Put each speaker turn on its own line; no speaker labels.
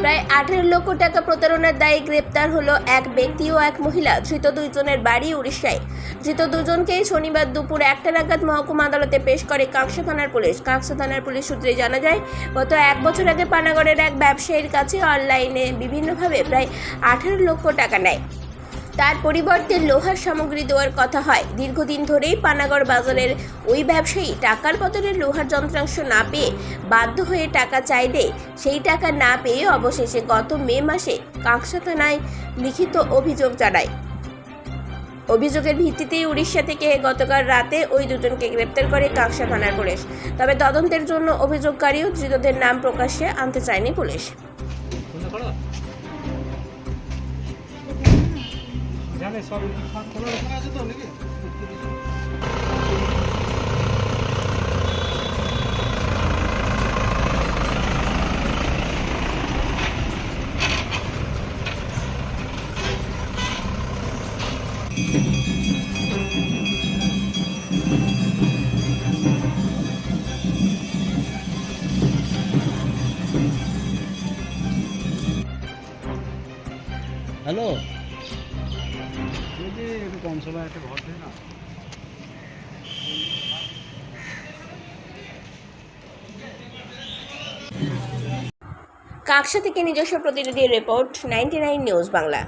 প্রায় 18 লক্ষ টাকা প্রতারণার দায়ে গ্রেপ্তার হলো এক ব্যক্তি ও এক মহিলা। ধৃত দুইজনের বাড়ি উড়িষ্যায়। ধৃত দুজনকেই শনিবার দুপুর 1টা নাগাদ মহকুমা আদালতে পেশ করে কাঁকসা থানার পুলিশ। কাঁকসা থানার পুলিশ সূত্রে জানা যায়, গত 1 বছর আগে পানাগড়ের এক ব্যবসায়ীর কাছে অনলাইনে বিভিন্নভাবে প্রায় 18 লক্ষ টাকা নেয়। তার পরিবর্তে লোহার সামগ্রী দেওয়ার কথা হয়। দীর্ঘদিন ধরেই পানাগড় বাজারের ওই ব্যবসায়ী টাকার বদলে লোহার যন্ত্রাংশ না পেয়ে বাধ্য হয়ে টাকা চাইলে সেই টাকা না পেয়ে অবশেষে গত মে মাসে কাঁকসা থানায় লিখিত অভিযোগ জানায়। অভিযোগের ভিত্তিতেই উড়িষ্যা থেকে গতকাল রাতে ওই দুজনকে গ্রেপ্তার করে কাঁকসা থানার পুলিশ। তবে তদন্তের জন্য অভিযোগকারী ও ধৃতদের নাম প্রকাশ্যে আনতে চায়নি পুলিশ।
জানে সব কোনো রকম আছে তো নাকি? হ্যালো, একটু কম সময় একটা ঘর দেয় না।
কাঁকসা থেকে নিজস্ব প্রতিনিধির রিপোর্ট, 99 নিউজ বাংলা।